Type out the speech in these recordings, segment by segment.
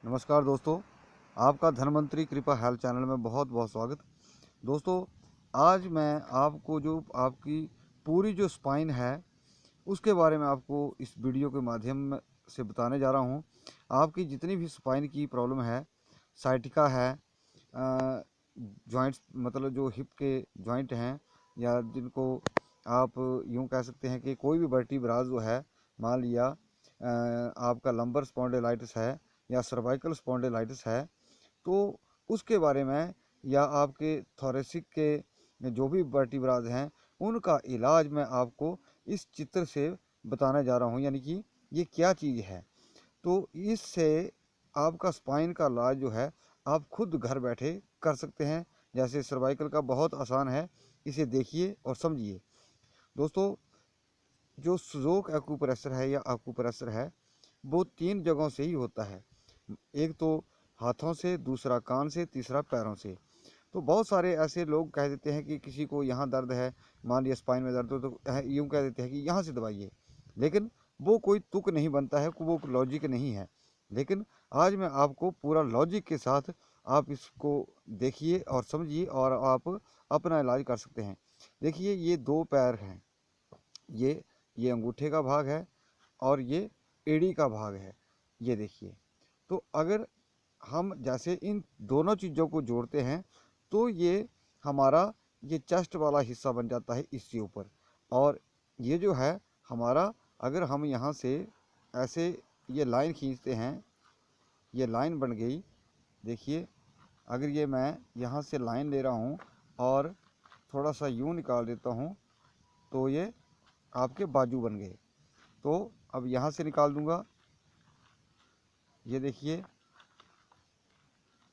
नमस्कार दोस्तों, आपका धनवंतरी कृपा हेल्थ चैनल में बहुत बहुत स्वागत। दोस्तों, आज मैं आपको जो आपकी पूरी जो स्पाइन है उसके बारे में आपको इस वीडियो के माध्यम से बताने जा रहा हूँ। आपकी जितनी भी स्पाइन की प्रॉब्लम है, साइटिका है, जॉइंट्स मतलब जो हिप के जॉइंट हैं, या जिनको आप यूँ कह सकते हैं कि कोई भी वर्टिब्रास जो है, मान लिया आपका लंबर स्पॉन्डिलाइटिस है या सर्वाइकल स्पॉन्डिलाइटिस है, तो उसके बारे में, या आपके थोरेसिक के जो भी वर्टिब्रास हैं उनका इलाज मैं आपको इस चित्र से बताने जा रहा हूँ। यानी कि ये क्या चीज़ है, तो इससे आपका स्पाइन का इलाज जो है आप खुद घर बैठे कर सकते हैं। जैसे सर्वाइकल का बहुत आसान है, इसे देखिए और समझिए। दोस्तों, जो स्ट्रोक एक्यूप्रेशर है या एक्यूप्रेशर है, वो 3 जगहों से ही होता है। एक तो हाथों से, दूसरा कान से, तीसरा पैरों से। तो बहुत सारे ऐसे लोग कह देते हैं कि किसी को यहाँ दर्द है, मान लिया स्पाइन में दर्द हो, तो यूँ कह देते हैं कि यहाँ से दबाइए। लेकिन वो कोई तुक नहीं बनता है, वो लॉजिक नहीं है। लेकिन आज मैं आपको पूरा लॉजिक के साथ आप इसको देखिए और समझिए, और आप अपना इलाज कर सकते हैं। देखिए, ये 2 पैर हैं, ये अंगूठे का भाग है और ये एड़ी का भाग है। ये देखिए, तो अगर हम जैसे इन दोनों चीज़ों को जोड़ते हैं तो ये हमारा ये चेस्ट वाला हिस्सा बन जाता है इसके ऊपर। और ये जो है हमारा, अगर हम यहाँ से ऐसे ये लाइन खींचते हैं, ये लाइन बन गई। देखिए, अगर ये मैं यहाँ से लाइन ले रहा हूँ और थोड़ा सा यूँ निकाल देता हूँ, तो ये आपके बाजू बन गए। तो अब यहाँ से निकाल दूँगा, ये देखिए,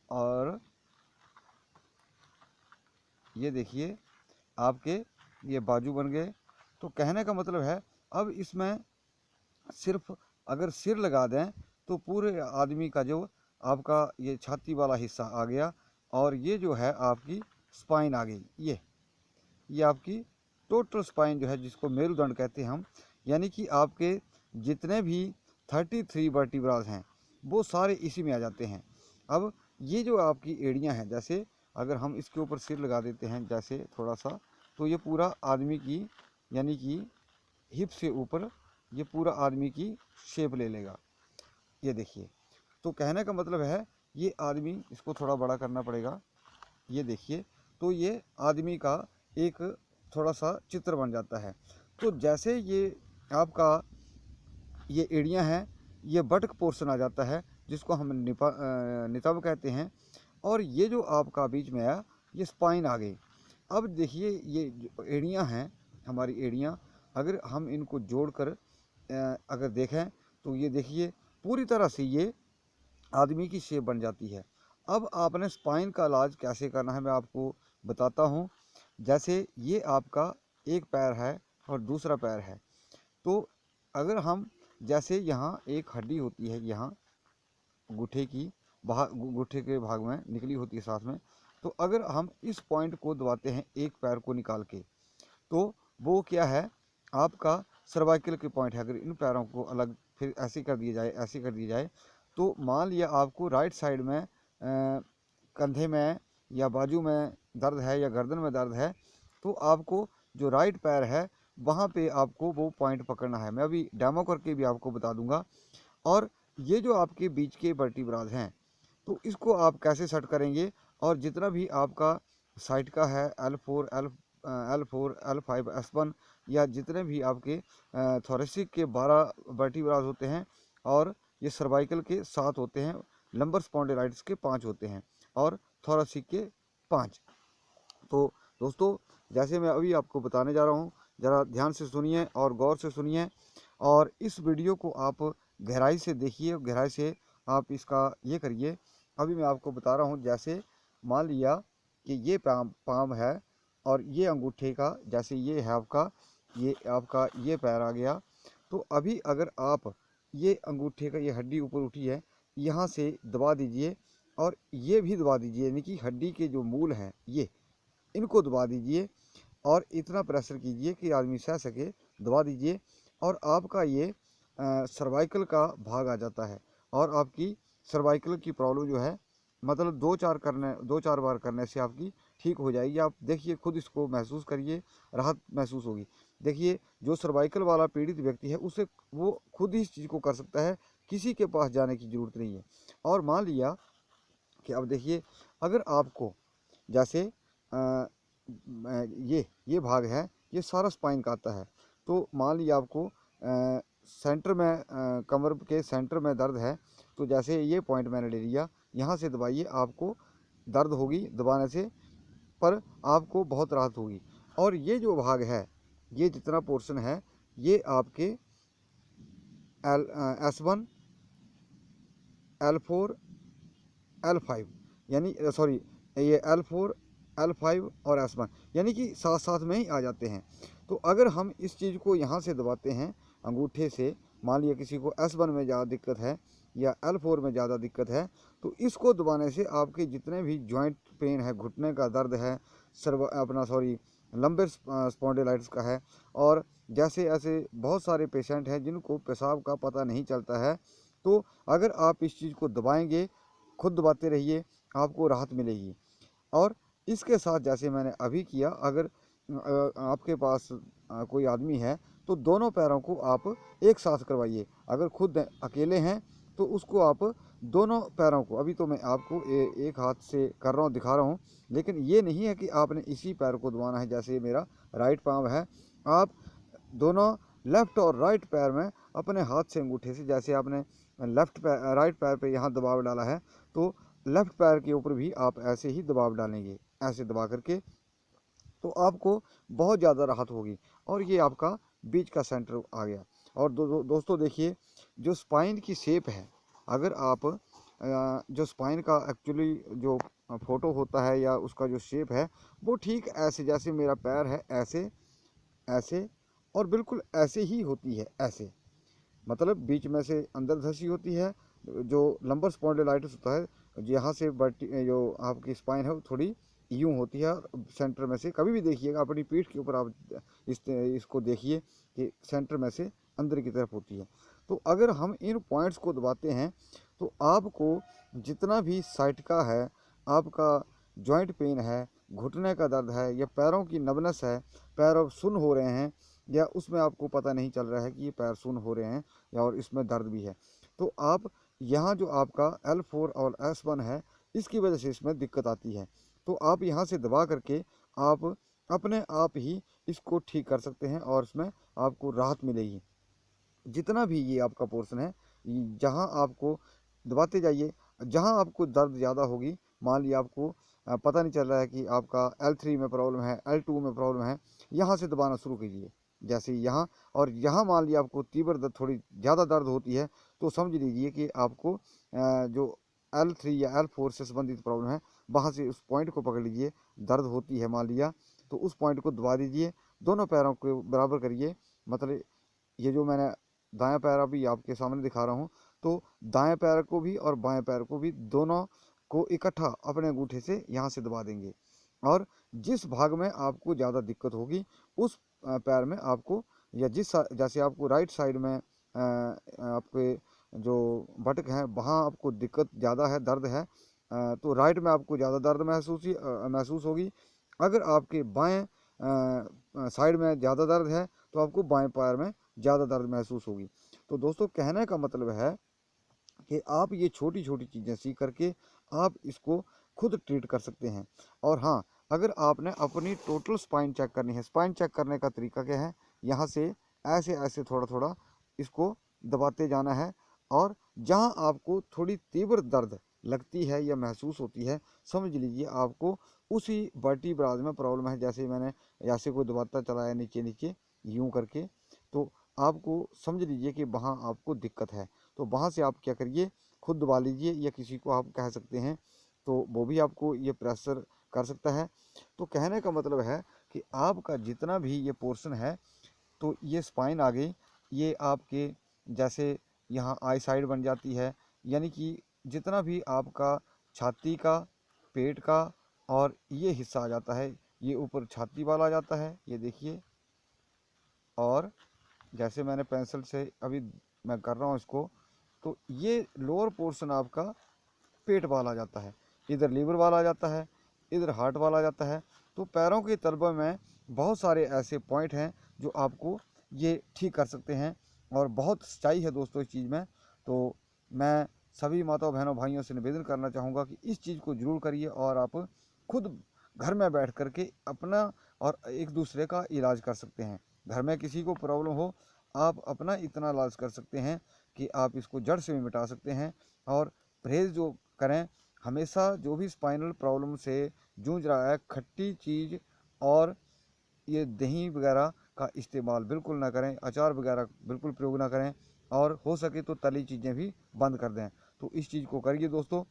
और ये देखिए आपके ये बाजू बन गए। तो कहने का मतलब है, अब इसमें सिर्फ अगर सिर लगा दें तो पूरे आदमी का जो आपका ये छाती वाला हिस्सा आ गया, और ये जो है आपकी स्पाइन आ गई। ये आपकी टोटल स्पाइन जो है, जिसको मेरुदंड कहते हैं हम। यानी कि आपके जितने भी 33 वर्टिब्रास हैं वो सारे इसी में आ जाते हैं। अब ये जो आपकी एड़ियां हैं, जैसे अगर हम इसके ऊपर सिर लगा देते हैं जैसे थोड़ा सा, तो ये पूरा आदमी की, यानी कि हिप से ऊपर ये पूरा आदमी की शेप ले लेगा। ये देखिए, तो कहने का मतलब है, ये आदमी, इसको थोड़ा बड़ा करना पड़ेगा। ये देखिए, तो ये आदमी का एक थोड़ा सा चित्र बन जाता है। तो जैसे ये आपका ये एड़ियाँ हैं, ये बटक पोर्शन आ जाता है, जिसको हम नितंब कहते हैं। और ये जो आपका बीच में आया, ये स्पाइन आ गई। अब देखिए, ये जो एड़ियाँ हैं, हमारी एड़ियाँ, अगर हम इनको जोड़कर अगर देखें, तो ये देखिए पूरी तरह से ये आदमी की शेप बन जाती है। अब आपने स्पाइन का इलाज कैसे करना है मैं आपको बताता हूँ। जैसे ये आपका एक पैर है और दूसरा पैर है, तो अगर हम, जैसे यहाँ एक हड्डी होती है, यहाँ गूठे की गूठे के भाग में निकली होती है साथ में, तो अगर हम इस पॉइंट को दबाते हैं एक पैर को निकाल के, तो वो क्या है, आपका सर्वाइकल के पॉइंट है। अगर इन पैरों को अलग फिर ऐसे कर दिया जाए, ऐसे कर दिया जाए, तो मान लिया आपको राइट साइड में कंधे में या बाजू में दर्द है या गर्दन में दर्द है, तो आपको जो राइट पैर है वहाँ पे आपको वो पॉइंट पकड़ना है। मैं अभी डेमो करके भी आपको बता दूंगा। और ये जो आपके बीच के वर्टिब्रास हैं, तो इसको आप कैसे सेट करेंगे, और जितना भी आपका साइड का है L4 L4 L5 S1, या जितने भी आपके थोरेसिक के 12 वर्टिब्रास होते हैं, और ये सर्वाइकल के 7 होते हैं, लंबर स्पॉन्डिलाइटिस के 5 होते हैं, और थोरेसिक के 5। तो दोस्तों, जैसे मैं अभी आपको बताने जा रहा हूँ, ज़रा ध्यान से सुनिए और गौर से सुनिए, और इस वीडियो को आप गहराई से देखिए, गहराई से आप इसका ये करिए। अभी मैं आपको बता रहा हूँ, जैसे मान लिया कि ये पाम है, और ये अंगूठे का, जैसे ये है आपका ये पैर आ गया। तो अभी अगर आप ये अंगूठे का, ये हड्डी ऊपर उठी है, यहाँ से दबा दीजिए, और ये भी दबा दीजिए, यानी कि हड्डी के जो मूल हैं ये, इनको दबा दीजिए, और इतना प्रेशर कीजिए कि आदमी सह सके। दबा दीजिए, और आपका ये सर्वाइकल का भाग आ जाता है, और आपकी सर्वाइकल की प्रॉब्लम जो है मतलब 2-4 बार करने से आपकी ठीक हो जाएगी। आप देखिए, खुद इसको महसूस करिए, राहत महसूस होगी। देखिए, जो सर्वाइकल वाला पीड़ित व्यक्ति है उसे वो खुद ही इस चीज़ को कर सकता है, किसी के पास जाने की ज़रूरत नहीं है। और मान लिया कि अब देखिए, अगर आपको जैसे ये भाग है, ये सारा स्पाइन का आता है। तो मान लिया आपको सेंटर में कमर के सेंटर में दर्द है, तो जैसे ये पॉइंट मैंने ले लिया, यहाँ से दबाइए, आपको दर्द होगी दबाने से, पर आपको बहुत राहत होगी। और ये जो भाग है, ये जितना पोर्शन है, ये आपके S1, L4, L5 यानी सॉरी, ये L4, L5 और S1 यानी कि साथ साथ में ही आ जाते हैं। तो अगर हम इस चीज़ को यहाँ से दबाते हैं अंगूठे से, मान लिया किसी को S1 में ज़्यादा दिक्कत है या L4 में ज़्यादा दिक्कत है, तो इसको दबाने से आपके जितने भी जॉइंट पेन है, घुटने का दर्द है, लंबर स्पॉन्डिलाइटिस का है, और जैसे ऐसे बहुत सारे पेशेंट हैं जिनको पेशाब का पता नहीं चलता है, तो अगर आप इस चीज़ को दबाएंगे, खुद दबाते रहिए, आपको राहत मिलेगी। और इसके साथ जैसे मैंने अभी किया, अगर आपके पास कोई आदमी है तो दोनों पैरों को आप एक साथ करवाइए। अगर खुद अकेले हैं तो उसको आप दोनों पैरों को, अभी तो मैं आपको एक हाथ से कर रहा हूँ, दिखा रहा हूँ, लेकिन ये नहीं है कि आपने इसी पैर को दबाना है। जैसे मेरा राइट पाँव है, आप दोनों लेफ्ट और राइट पैर में अपने हाथ से अंगूठे से, जैसे आपने राइट पैर पे यहाँ दबाव डाला है, तो लेफ्ट पैर के ऊपर भी आप ऐसे ही दबाव डालेंगे, ऐसे दबा करके, तो आपको बहुत ज़्यादा राहत होगी। और ये आपका बीच का सेंटर आ गया। और दोस्तों देखिए, जो स्पाइन की शेप है, अगर आप जो स्पाइन का एक्चुअली जो फोटो होता है या उसका जो शेप है, वो ठीक ऐसे, जैसे मेरा पैर है ऐसे, ऐसे और बिल्कुल ऐसे ही होती है, ऐसे, मतलब बीच में से अंदर धंसी होती है। जो लंबर स्पॉन्डिलाइटिस होता है, यहाँ से जो आपकी स्पाइन है वो थोड़ी यूं होती है, सेंटर में से कभी भी देखिएगा अपनी पीठ के ऊपर आप इसको देखिए कि सेंटर में से अंदर की तरफ होती है। तो अगर हम इन पॉइंट्स को दबाते हैं तो आपको जितना भी साइटिका है, आपका जॉइंट पेन है, घुटने का दर्द है, या पैरों की नबनस है, पैर अब सुन्न हो रहे हैं, या उसमें आपको पता नहीं चल रहा है कि ये पैर सुन्न हो रहे हैं या और इसमें दर्द भी है, तो आप यहाँ जो आपका L4 और S1 है, इसकी वजह से इसमें दिक्कत आती है, तो आप यहाँ से दबा करके आप अपने आप ही इसको ठीक कर सकते हैं और इसमें आपको राहत मिलेगी। जितना भी ये आपका पोर्शन है, जहाँ आपको दबाते जाइए, जहाँ आपको दर्द ज़्यादा होगी, मान लिया आपको पता नहीं चल रहा है कि आपका L3 में प्रॉब्लम है, L2 में प्रॉब्लम है, यहाँ से दबाना शुरू कीजिए, जैसे यहाँ। और यहाँ मान लिया आपको तीव्र दर्द, थोड़ी ज़्यादा दर्द होती है, तो समझ लीजिए कि आपको जो L3 या L4 से संबंधित प्रॉब्लम है, वहाँ से उस पॉइंट को पकड़ लीजिए, दर्द होती है मान लिया, तो उस पॉइंट को दबा दीजिए, दोनों पैरों को बराबर करिए। मतलब ये जो मैंने दायां पैर अभी आपके सामने दिखा रहा हूँ, तो दाएं पैर को भी और बाएं पैर को भी, दोनों को इकट्ठा अपने अंगूठे से यहाँ से दबा देंगे। और जिस भाग में आपको ज़्यादा दिक्कत होगी, उस पैर में आपको, या जैसे आपको राइट साइड में आपके जो बटक हैं, वहाँ आपको दिक्कत ज़्यादा है, दर्द है, तो राइट में आपको ज़्यादा दर्द महसूस होगी। अगर आपके बाएं साइड में ज़्यादा दर्द है, तो आपको बाएं पैर में ज़्यादा दर्द महसूस होगी। तो दोस्तों, कहने का मतलब है कि आप ये छोटी छोटी चीज़ें सीख करके आप इसको खुद ट्रीट कर सकते हैं। और हाँ, अगर आपने अपनी टोटल स्पाइन चेक करनी है, स्पाइन चेक करने का तरीका क्या है, यहाँ से ऐसे ऐसे थोड़ा थोड़ा इसको दबाते जाना है, और जहाँ आपको थोड़ी तीव्र दर्द लगती है या महसूस होती है, समझ लीजिए आपको उसी वर्टिब्राज में प्रॉब्लम है। जैसे मैंने ऐसे को दबाता चला है नीचे नीचे यूं करके, तो आपको समझ लीजिए कि वहाँ आपको दिक्कत है, तो वहाँ से आप क्या करिए, खुद दबा लीजिए, या किसी को आप कह सकते हैं तो वो भी आपको ये प्रेशर कर सकता है। तो कहने का मतलब है कि आपका जितना भी ये पोर्शन है, तो ये स्पाइन आ गई, ये आपके जैसे यहाँ आई साइड बन जाती है, यानी कि जितना भी आपका छाती का, पेट का, और ये हिस्सा आ जाता है, ये ऊपर छाती वाला आ जाता है, ये देखिए। और जैसे मैंने पेंसिल से अभी मैं कर रहा हूँ इसको, तो ये लोअर पोर्शन आपका पेट वाला आ जाता है, इधर लीवर वाला आ जाता है, इधर हार्ट वाला आ जाता है। तो पैरों के तलबों में बहुत सारे ऐसे पॉइंट हैं जो आपको ये ठीक कर सकते हैं, और बहुत सच्चाई है दोस्तों इस चीज़ में। तो मैं सभी माताओं बहनों भाइयों से निवेदन करना चाहूँगा कि इस चीज़ को ज़रूर करिए, और आप खुद घर में बैठ कर के अपना और एक दूसरे का इलाज कर सकते हैं। घर में किसी को प्रॉब्लम हो, आप अपना इतना इलाज कर सकते हैं कि आप इसको जड़ से भी मिटा सकते हैं। और परहेज़ जो करें, हमेशा जो भी स्पाइनल प्रॉब्लम से जूझ रहा है, खट्टी चीज़ और ये दही वगैरह का इस्तेमाल बिल्कुल ना करें, अचार वगैरह बिल्कुल प्रयोग ना करें, और हो सके तो तली चीज़ें भी बंद कर दें। तो इस चीज़ को करिए दोस्तों।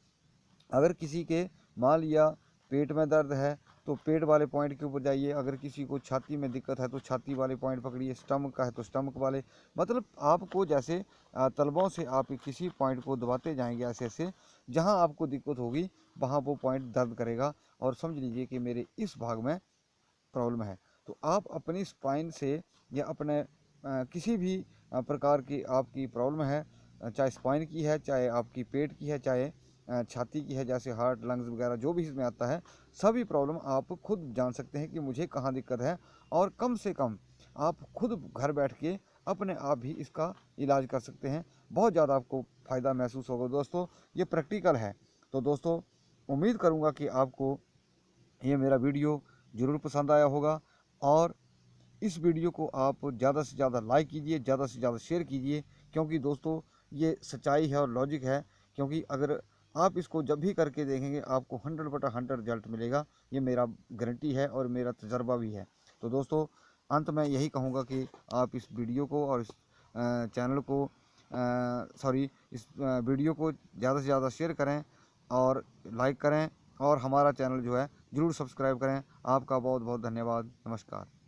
अगर किसी के मान लिया पेट में दर्द है तो पेट वाले पॉइंट के ऊपर जाइए, अगर किसी को छाती में दिक्कत है तो छाती वाले पॉइंट पकड़िए, स्टमक का है तो स्टमक वाले, मतलब आपको जैसे तलबों से आप किसी पॉइंट को दबाते जाएंगे ऐसे ऐसे, जहां आपको दिक्कत होगी वहां वो पॉइंट दर्द करेगा, और समझ लीजिए कि मेरे इस भाग में प्रॉब्लम है। तो आप अपनी स्पाइन से या अपने किसी भी प्रकार की आपकी प्रॉब्लम है, चाहे स्पाइन की है, चाहे आपकी पेट की है, चाहे छाती की है, जैसे हार्ट लंग्स वगैरह जो भी इसमें आता है, सभी प्रॉब्लम आप खुद जान सकते हैं कि मुझे कहाँ दिक्कत है, और कम से कम आप खुद घर बैठ के अपने आप भी इसका इलाज कर सकते हैं। बहुत ज़्यादा आपको फ़ायदा महसूस होगा दोस्तों, ये प्रैक्टिकल है। तो दोस्तों, उम्मीद करूँगा कि आपको ये मेरा वीडियो ज़रूर पसंद आया होगा, और इस वीडियो को आप ज़्यादा से ज़्यादा लाइक कीजिए, ज़्यादा से ज़्यादा शेयर कीजिए, क्योंकि दोस्तों ये सच्चाई है और लॉजिक है। क्योंकि अगर आप इसको जब भी करके देखेंगे आपको 100/100 रिजल्ट मिलेगा, ये मेरा गारंटी है और मेरा तजर्बा भी है। तो दोस्तों, अंत में यही कहूँगा कि आप इस वीडियो को और इस चैनल को इस वीडियो को ज़्यादा से ज़्यादा शेयर करें और लाइक करें, और हमारा चैनल जो है ज़रूर सब्सक्राइब करें। आपका बहुत बहुत धन्यवाद। नमस्कार।